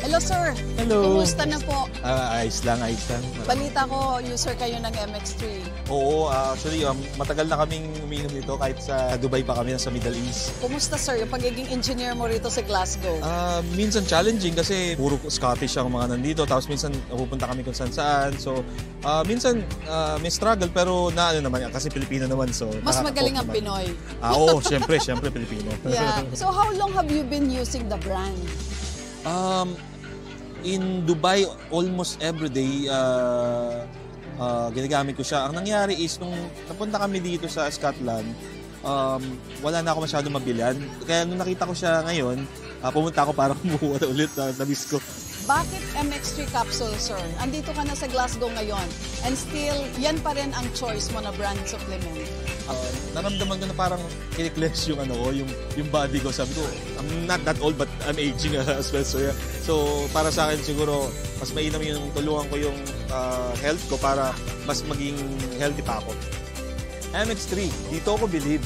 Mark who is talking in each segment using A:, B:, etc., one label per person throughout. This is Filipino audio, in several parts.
A: Hello, sir.
B: Hello.
A: Kumusta na po?
B: Ayos lang, ayos lang.
A: Balita ko, user kayo ng MX3.
B: Oo, actually, matagal na kaming uminom nito kahit sa Dubai pa kami, sa Middle East.
A: Kumusta, sir, yung pagiging engineer mo rito sa Glasgow?
B: Minsan challenging kasi puro Scottish ang mga nandito, tapos minsan napupunta kami kung saan-saan. So, minsan may struggle pero ano naman, kasi Pilipino naman. So,
A: mas magaling ang Pinoy.
B: Oo, syempre Pilipino.
A: Yeah. So, how long have you been using the brand?
B: In Dubai, almost every day, ginagamit ko siya. Ang nangyari is, nung napunta kami dito sa Scotland, wala na ako masyadong mabilan. Kaya nung nakita ko siya ngayon, pumunta ako para kumuha na ulit. Nabis ko.
A: Bakit MX3 capsule, sir? Andito ka na sa Glasgow ngayon and still, yan pa rin ang choice mo na brand supplement.
B: Naramdaman ko na parang kinikleanse yung yung body ko. Sabi ko, I'm not that old but I'm aging as well. So, yeah. So para sa akin siguro, mas mainam yung tulungan ko yung health ko para mas maging healthy pa ako. MX3, dito ako believe.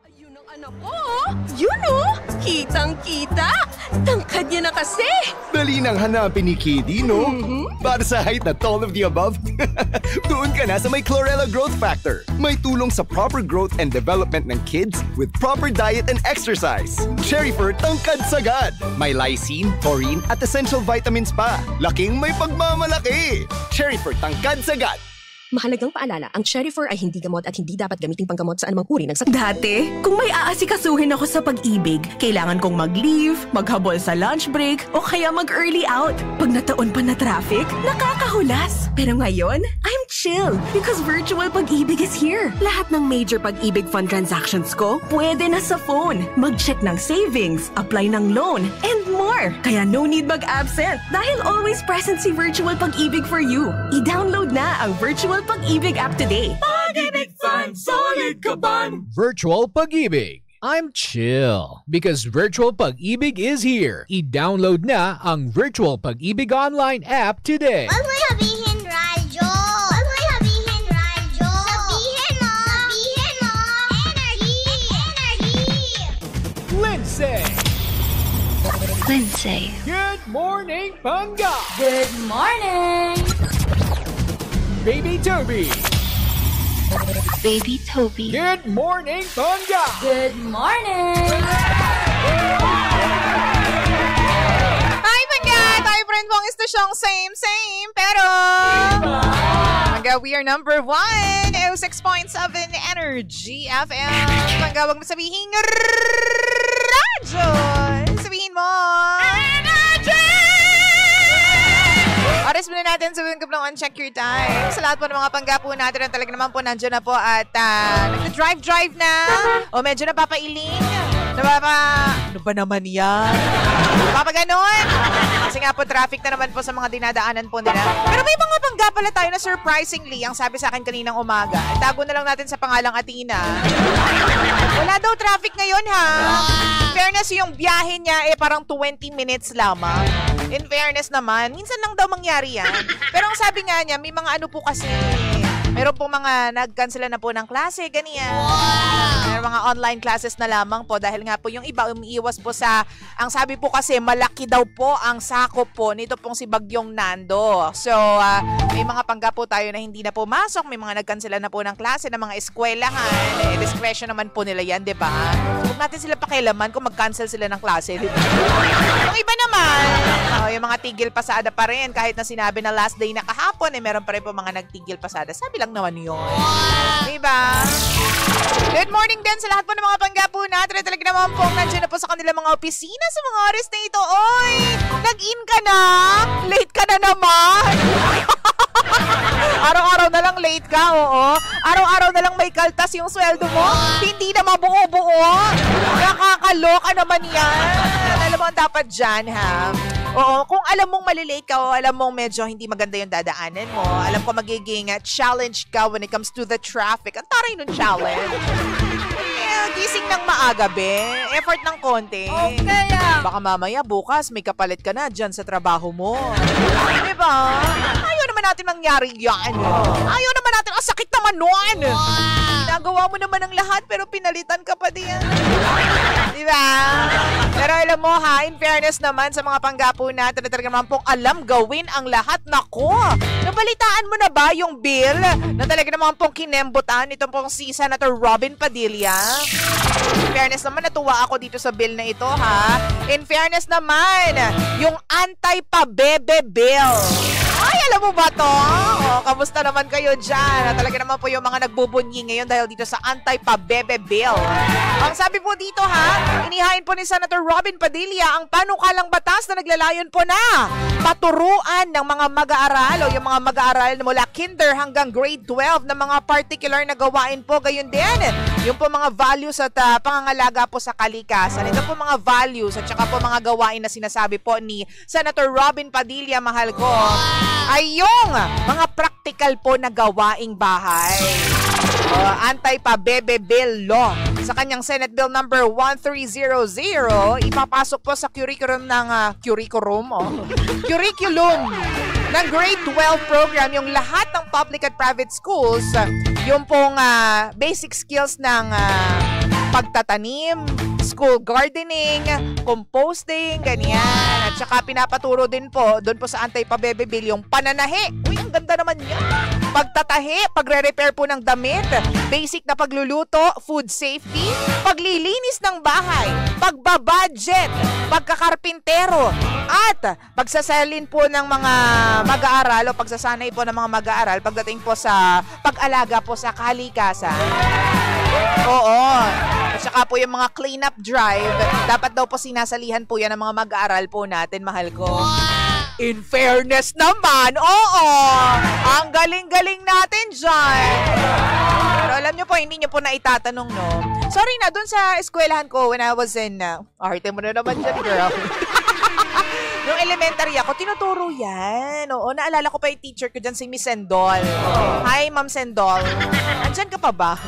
C: Ayun ang anak ko, oh! Yun, oh! Kitang-kita! Tangkad niya na kasi!
D: Dali nang hanapin ni Kiddy, no? Para sa height na all of the above, doon ka na sa may Chlorella Growth Factor. May tulong sa proper growth and development ng kids with proper diet and exercise. Cherry Fur Tangkad Sagad. May lysine, taurine at essential vitamins pa. Laking may pagmamalaki. Cherry Fur Tangkad Sagad.
C: Mahalagang paalala, ang Cherry Fur ay hindi gamot at hindi dapat gamiting panggamot sa anumang uri ng sakit. Dati, kung may aasikasuhin ako sa pag-ibig, kailangan kong mag-leave, maghabol sa lunch break, o kaya mag-early out. Pag nataon pa na traffic, nakakahulas. Pero ngayon, I'm chill because virtual pag-ibig is here. Lahat ng major pag-ibig fund transactions ko, pwede na sa phone. Mag-check ng savings, apply ng loan, and more. Kaya no need mag-absent dahil always present si Virtual Pag-ibig for you. I-download na ang Virtual Pag-ibig app today.
E: Pag-ibig Fund, solid kaban!
F: Virtual Pag-ibig. I'm chill because Virtual Pag-ibig is here. I-download na ang Virtual Pag-ibig online app today.
G: Wag mo sabihin, radyo! Wag mo sabihin, radyo! Sabihin mo! Sabihin mo! Energy! Energy!
F: Lindsay. Good morning, Panga.
H: Good morning!
F: Baby Toby.
H: Baby Toby.
F: Good morning, Panga.
H: Good morning!
I: Hi, Panga! Tayo pa rin pong istasyong same, pero... Panga, we are number 1. 6.7 Energy FM. Panga, wag mo sabihin radyo. Sabihin mo... Energy! Oras mo na natin sa Wing Kablong on Check Your Time. Sa lahat po ng mga panggapo natin na talaga naman po nandiyan na po at nagda-drive na. O medyo napapailing. Ano ba naman yan? Napapaganon. Kasi nga po traffic na naman po sa mga dinadaanan po nila. Pero may mga pangga pala tayo na surprisingly, ang sabi sa akin kaninang umaga, tago na lang natin sa pangalang Athena. Wala daw traffic ngayon ha. In fairness, yung biyahe niya parang 20 minutes lamang. In fairness naman, minsan lang daw mangyari yan. Pero ang sabi nga niya, may mga ano po kasi, meron po mga nag-cancel na po ng klase, ganyan. Meron mga online classes na lamang po dahil nga po yung iba umiiwas po sa, ang sabi po kasi malaki daw po ang sakop po nito pong si Bagyong Nando. So, may mga pangga po tayo na hindi na pumasok, may mga nag-cancel na po ng klase ng mga eskwelahan. Discretion naman po nila yan, di ba? So, huwag natin sila pakialaman kung mag-cancel sila ng klase, di ba? Yung iba naman, yung mga tigil pasada pa rin, kahit na sinabi na last day na kahapon, meron pa rin po mga nagtigil pasada. Sabi lang naman yun. Diba? Good morning din sa lahat po ng mga panggapo natin. Talaga naman po, nandiyan na po sa kanila mga opisina sa mga oras na ito. Oy! Nag-in ka na? Late ka na naman? Araw-araw na lang late ka, oo. Araw-araw na lang may kaltas yung sweldo mo. Hindi na mabuo-buo. Nakakaloka naman yan. Alam mo ang dapat dyan, ha? Oo, kung alam mong malilate ka o alam mong medyo hindi maganda yung dadaanan mo, alam ko magiging challenge ka when it comes to the traffic. Ang taray nun challenge. Gising ng maaga, be. Effort ng konti. Okay. Baka mamaya bukas may kapalit ka na dyan sa trabaho mo. Diba? Ayaw naman natin mangyari yan. Ayaw naman natin. Ang sakit naman nun. Nagawa mo naman ang lahat pero pinalitan ka pa din. Diba? Pero alam mo ha, in fairness naman sa mga panggapo natin na talaga naman pong alam gawin ang lahat. Nako, nabalitaan mo na ba yung bill na talaga naman pong kinembutan itong pong si Senator Robin Padilla? In fairness naman, natuwa ako dito sa bill na ito ha. In fairness naman, yung anti-pabebe bill. Ay, alam mo ba to? O, kamusta naman kayo dyan? Talaga naman po yung mga nagbubunyi ngayon dahil dito sa anti-pabebe bill. Ang sabi po dito ha, inihain po ni Senator Robin Padilla ang panukalang batas na naglalayon po na paturuan ng mga mag-aaral o yung mga mag-aaral mula kinder hanggang grade 12 na mga particular na gawain po. Gayon din, yung po mga values at pangangalaga po sa kalikasan. Ito po mga values at saka po mga gawain na sinasabi po ni Senator Robin Padilla, mahal ko, ay yung mga practical po na gawaing bahay. Anti-pabebe bill law. Sa kanyang Senate Bill number 1300, ipapasok po sa curriculum ng curriculum ng grade 12 program yung lahat ng public at private schools, yung pong basic skills ng pagtatanim, school gardening, composting, ganyan. At saka pinapaturo din po, doon po sa anti-pabebe bill, yung pananahi. Uy, ang ganda naman yan. Pagtatahi, pagre-repair po ng damit, basic na pagluluto, food safety, paglilinis ng bahay, pagbabudget, pagkakarpintero, at pagsasalin po ng mga mag-aaral o pagsasanay po ng mga mag-aaral pagdating po sa pag-alaga po sa kalikasan. Oo. At saka po yung mga clean-up drive, dapat daw po sinasalihan po yan ng mga mag-aaral po natin, mahal ko. In fairness naman, oo. Ang galing-galing natin dyan. Pero alam nyo po, hindi nyo po na itatanong, no? Sorry na, dun sa eskwelahan ko when I was in, arte mo na naman dyan, girl. Nung elementary ako, tinuturo yan. Oo, naalala ko pa yung teacher ko dyan, si Miss Sendol. Hi, Ma'am Sendol. Andyan ka pa ba?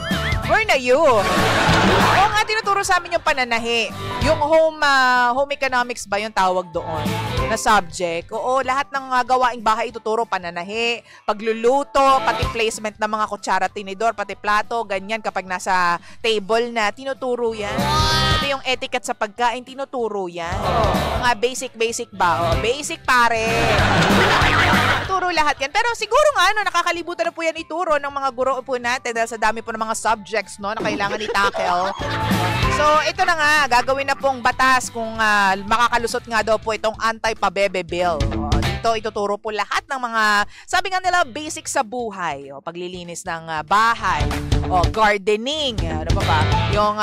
I: Where na you? Oo nga, tinuturo sa amin yung pananahi. Yung home economics ba yung tawag doon na subject? Oo, lahat ng gawaing bahay ituturo, pananahi, pagluluto, pati placement ng mga kutsara, tinidor, pati plato, ganyan kapag nasa table na, tinuturo yan. Ito yung etiquette sa pagkain, tinuturo yan. Mga basic ba? Basic pare. Ituro lahat yan. Pero siguro nga, nakakalibutan na po yan ituro ng mga guro po natin dahil sa dami po ng mga subjects, no, na kailangan i-tackle. So, ito na nga, gagawin na pong batas kung makakalusot nga daw po itong anti-pabebe bill. Dito dito, ituturo po lahat ng mga, sabi nga nila, basic sa buhay. O, paglilinis ng bahay. O, gardening. Ano pa ba? Yung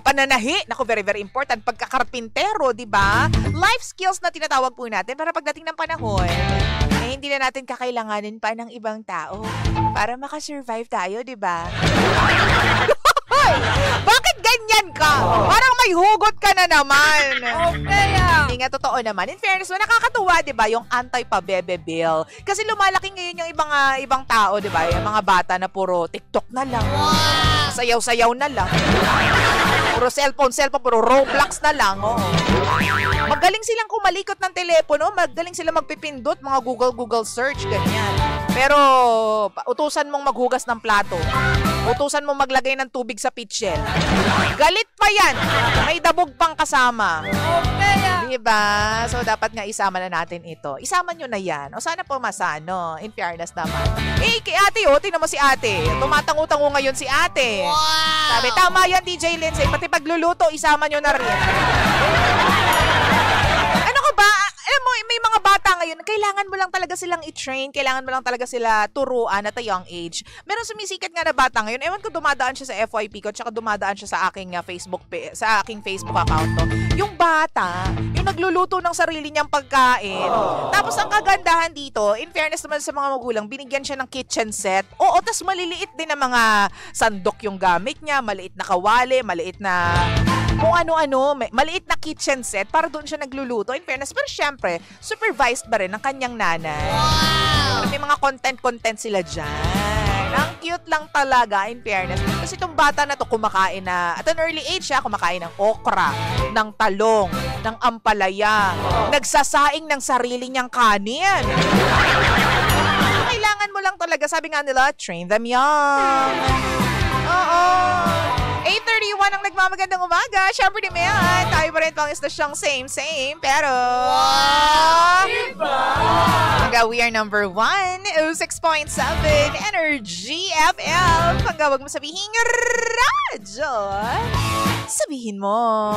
I: pananahi. Naku, very, very important. Pagkakarpintero, di ba? Life skills na tinatawag po natin para pagdating ng panahon, hindi na natin kakailanganin pa ng ibang tao para makasurvive tayo, di ba? Bakit ganyan ka? Parang may hugot ka na naman.
H: Okay,
I: Hindi nga totoo naman. In fairness, nakakatuwa, di ba, yung anti-pabebe bill. Kasi lumalaki ngayon yung ibang tao, di ba? Yung mga bata na puro TikTok na lang. Sayaw-sayaw na lang. Puro cellphone, puro Roblox na lang. Oo. Magaling silang kumalikot ng telepono, magaling silang magpipindot, mga Google search, ganyan. Pero, utusan mong maghugas ng plato. Utusan mong maglagay ng tubig sa pitchel. Galit pa yan. May dabog pang kasama. Okay. Diba? So, dapat nga isama na natin ito. Isama nyo na yan. O sana po masano. In fairness naman. Kay ate, tingnan mo si ate. Tumatango-tango ngayon si ate. Wow. Sabi, tama yan, DJ Lindsay. Pati pagluluto, isama nyo na rin. Ano ka ba? Alam mo, may mga bata ngayon, kailangan mo lang talaga silang i-train, kailangan mo lang talaga sila turuan at a young age. Meron sumisikat nga na bata ngayon, ewan ko dumadaan siya sa FYP ko, tsaka dumadaan siya sa aking Facebook account to. Yung bata, yung nagluluto ng sarili niyang pagkain. Tapos ang kagandahan dito, in fairness naman sa mga magulang, binigyan siya ng kitchen set. Oo, tas maliliit din ang mga sandok yung gamit niya, maliit na kawali, maliit na kung ano-ano, maliit na kitchen set para doon siya nagluluto. In fairness, pero syempre, supervised ba rin ng kanyang nanay? Wow! May mga content sila dyan. Ang cute lang talaga, in fairness. Kasi itong bata na to kumakain na, at an early age siya, kumakain ng okra, ng talong, ng ampalaya, nagsasaing ng sarili niyang kanin. Kailangan mo lang talaga, sabi nga nila, train them young. Oo. 8:31 ang nagmamagandang umaga. Siyempre ni Mayan. Tayo pa rin pang istasyong same, pero... Hanggang we are number 1, 6.7, Energy FM. Hanggang wag mo sabihin radyo. Sabihin mo.